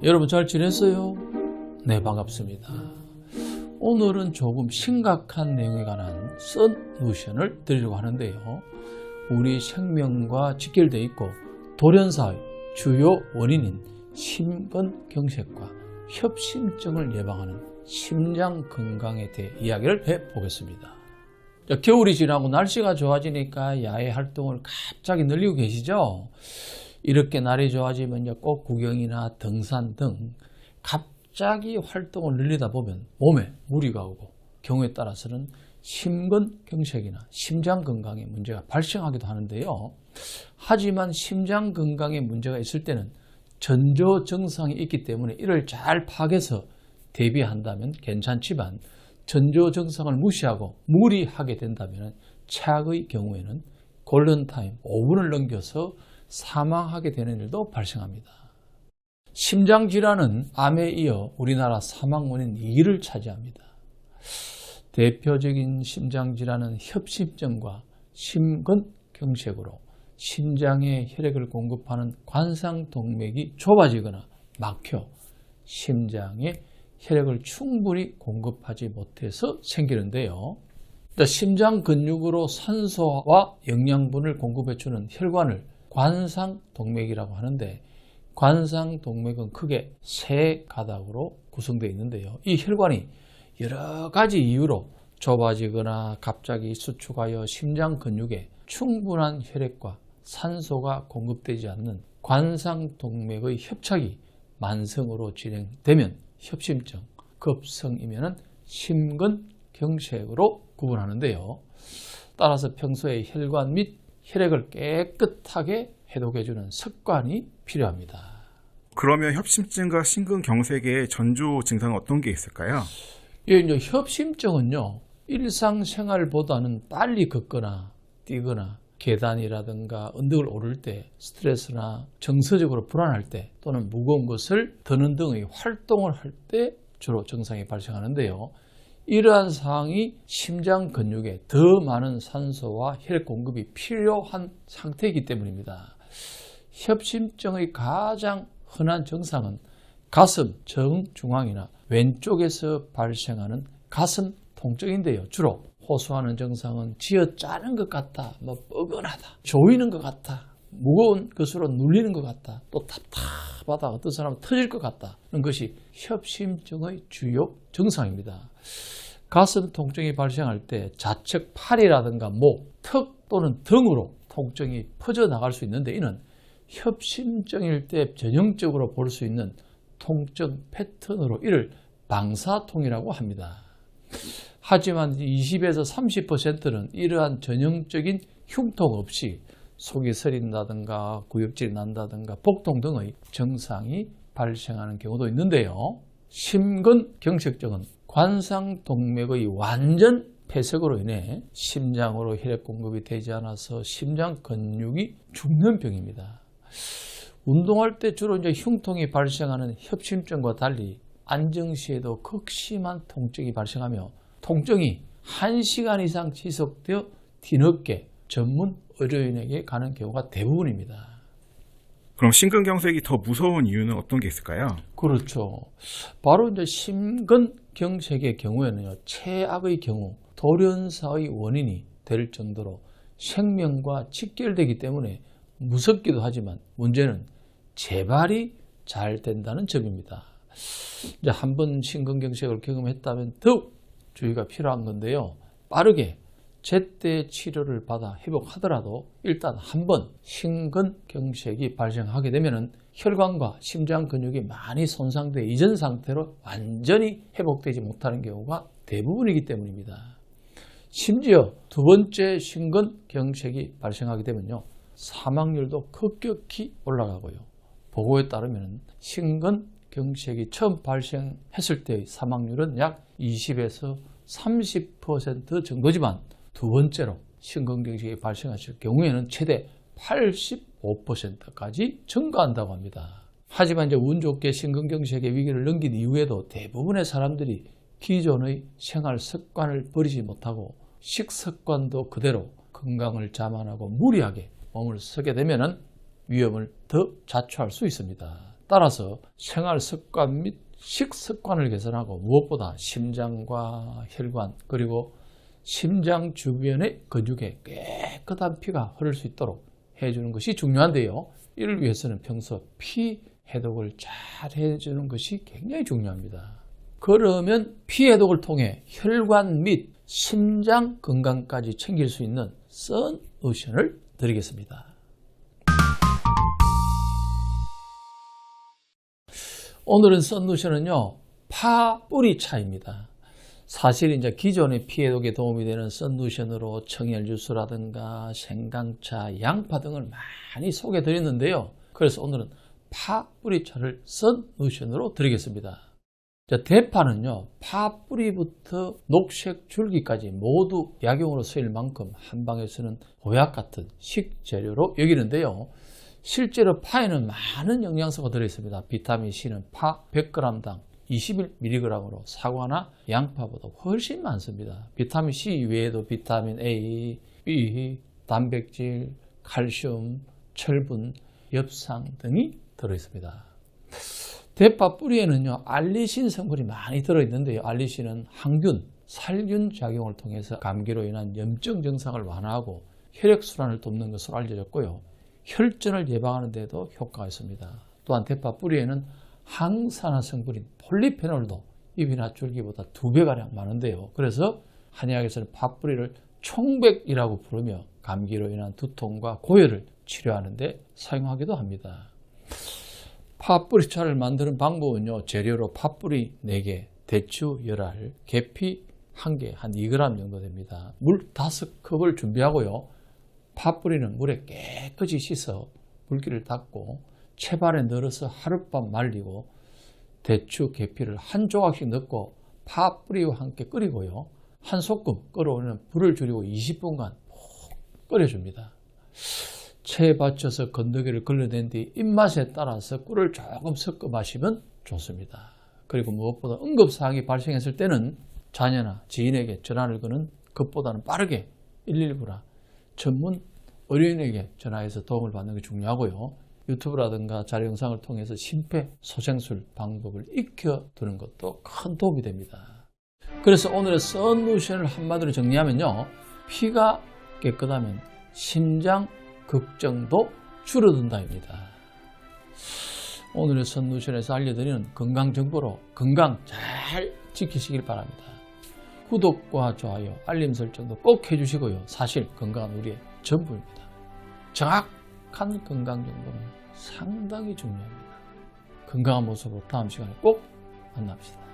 여러분 잘 지냈어요? 네, 반갑습니다. 오늘은 조금 심각한 내용에 관한 솔루션을 드리려고 하는데요. 우리 생명과 직결되어 있고 돌연사의 주요 원인인 심근경색과 협심증을 예방하는 심장 건강에 대해 이야기를 해보겠습니다. 겨울이 지나고 날씨가 좋아지니까 야외 활동을 갑자기 늘리고 계시죠? 이렇게 날이 좋아지면 꼭 구경이나 등산 등 갑자기 활동을 늘리다 보면 몸에 무리가 오고 경우에 따라서는 심근경색이나 심장 건강에 문제가 발생하기도 하는데요. 하지만 심장 건강에 문제가 있을 때는 전조 증상이 있기 때문에 이를 잘 파악해서 대비한다면 괜찮지만 전조 증상을 무시하고 무리하게 된다면 최악의 경우에는 골든타임 5분을 넘겨서 사망하게 되는 일도 발생합니다. 심장질환은 암에 이어 우리나라 사망 원인 2위를 차지합니다. 대표적인 심장질환은 협심증과 심근경색으로 심장에 혈액을 공급하는 관상동맥이 좁아지거나 막혀 심장에 혈액을 충분히 공급하지 못해서 생기는데요. 심장 근육으로 산소와 영양분을 공급해주는 혈관을 관상동맥이라고 하는데, 관상동맥은 크게 세 가닥으로 구성되어 있는데요. 이 혈관이 여러 가지 이유로 좁아지거나 갑자기 수축하여 심장 근육에 충분한 혈액과 산소가 공급되지 않는 관상동맥의 협착이 만성으로 진행되면 협심증, 급성이면 심근경색으로 구분하는데요. 따라서 평소에 혈관 및 혈액을 깨끗하게 해독해주는 습관이 필요합니다. 그러면 협심증과 심근경색의 전조 증상은 어떤 게 있을까요? 이제 협심증은요, 일상생활보다는 빨리 걷거나 뛰거나 계단이라든가 언덕을 오를 때, 스트레스나 정서적으로 불안할 때 또는 무거운 것을 드는 등의 활동을 할 때 주로 증상이 발생하는데요. 이러한 상황이 심장 근육에 더 많은 산소와 혈액 공급이 필요한 상태이기 때문입니다. 협심증의 가장 흔한 증상은 가슴 정중앙이나 왼쪽에서 발생하는 가슴 통증인데요. 주로 호소하는 증상은 쥐어짜는 것 같다, 뻐근하다, 조이는 것 같다, 무거운 것으로 눌리는 것 같다, 또 답답하다, 어떤 사람은 터질 것 같다는 것이 협심증의 주요 증상입니다. 가슴 통증이 발생할 때 좌측 팔이라든가 목, 턱 또는 등으로 통증이 퍼져나갈 수 있는데, 이는 협심증일 때 전형적으로 볼 수 있는 통증 패턴으로 이를 방사통이라고 합니다. 하지만 20에서 30%는 이러한 전형적인 흉통 없이 속이 서린다든가 구역질이 난다든가 복통 등의 증상이 발생하는 경우도 있는데요. 심근경색증은 관상동맥의 완전 폐색으로 인해 심장으로 혈액 공급이 되지 않아서 심장 근육이 죽는 병입니다. 운동할 때 주로 흉통이 발생하는 협심증과 달리 안정 시에도 극심한 통증이 발생하며 통증이 1시간 이상 지속되어 뒤늦게 전문 의료인에게 가는 경우가 대부분입니다. 그럼 심근경색이 더 무서운 이유는 어떤 게 있을까요? 그렇죠. 바로 심근경색의 경우에는요, 최악의 경우 돌연사의 원인이 될 정도로 생명과 직결되기 때문에 무섭기도 하지만 문제는 재발이 잘 된다는 점입니다. 한번 심근경색을 경험했다면 더욱 주의가 필요한 건데요. 빠르게 제때 치료를 받아 회복하더라도 일단 한번 심근경색이 발생하게 되면 혈관과 심장 근육이 많이 손상돼 이전 상태로 완전히 회복되지 못하는 경우가 대부분이기 때문입니다. 심지어 두 번째 심근경색이 발생하게 되면요, 사망률도 급격히 올라가고요. 보고에 따르면 심근경색이 처음 발생했을 때의 사망률은 약 20에서 30% 정도지만 두 번째로 심근경색이 발생했을 경우에는 최대 85%까지 증가한다고 합니다. 하지만 운 좋게 심근경색의 위기를 넘긴 이후에도 대부분의 사람들이 기존의 생활 습관을 버리지 못하고 식습관도 그대로 건강을 자만하고 무리하게 몸을 쓰게 되면 위험을 더 자초할 수 있습니다. 따라서 생활 습관 및 식습관을 개선하고 무엇보다 심장과 혈관 그리고 심장 주변의 근육에 깨끗한 피가 흐를 수 있도록 해주는 것이 중요한데요. 이를 위해서는 평소 피 해독을 잘 해주는 것이 굉장히 중요합니다. 그러면 피 해독을 통해 혈관 및 심장 건강까지 챙길 수 있는 썬루션을 드리겠습니다. 오늘은 썬루션은요, 파 뿌리차입니다. 사실 이제 기존의 피 해독에 도움이 되는 썬루션으로 청열 주스라든가 생강차, 양파 등을 많이 소개해 드렸는데요. 그래서 오늘은 파 뿌리차를 썬루션으로 드리겠습니다. 대파는요, 파 뿌리부터 녹색 줄기까지 모두 약용으로 쓰일 만큼 한방에서는 보약 같은 식재료로 여기는데요. 실제로 파에는 많은 영양소가 들어있습니다. 비타민C는 파 100g당 21mg으로 사과나 양파보다 훨씬 많습니다. 비타민C 외에도 비타민 A, B, 단백질, 칼슘, 철분, 엽산 등이 들어있습니다. 대파 뿌리에는요, 알리신 성분이 많이 들어있는데요. 알리신은 항균, 살균 작용을 통해서 감기로 인한 염증 증상을 완화하고 혈액순환을 돕는 것으로 알려졌고요. 혈전을 예방하는 데도 효과가 있습니다. 또한 대파 뿌리에는 항산화 성분인 폴리페놀도 잎이나 줄기보다 2배가량 많은데요. 그래서 한의학에서는 파 뿌리를 총백이라고 부르며 감기로 인한 두통과 고열을 치료하는 데 사용하기도 합니다. 파뿌리차를 만드는 방법은요, 재료로 파뿌리 4개, 대추 열알, 계피 1개, 한 2g 정도 됩니다. 물 5컵을 준비하고요. 파뿌리는 물에 깨끗이 씻어 물기를 닦고 채반에 널어서 하룻밤 말리고 대추, 계피를 한 조각씩 넣고 파뿌리와 함께 끓이고요. 한 소끔 끓어오르면 불을 줄이고 20분간 푹 끓여줍니다. 체에 받쳐서 건더기를 걸러낸 뒤 입맛에 따라서 꿀을 조금 섞어 마시면 좋습니다. 그리고 무엇보다 응급사항이 발생했을 때는 자녀나 지인에게 전화를 거는 것보다는 빠르게 119나 전문 의료인에게 전화해서 도움을 받는 게 중요하고요. 유튜브라든가 자료 영상을 통해서 심폐소생술 방법을 익혀두는 것도 큰 도움이 됩니다. 그래서 오늘의 썬루션을 한마디로 정리하면요, 피가 깨끗하면 심장 걱정도 줄어든다입니다. 오늘의 썬루션에서 알려드리는 건강정보로 건강 잘 지키시길 바랍니다. 구독과 좋아요, 알림 설정도 꼭 해주시고요. 사실 건강은 우리의 전부입니다. 정확한 건강 정보는 상당히 중요합니다. 건강한 모습으로 다음 시간에 꼭 만납시다.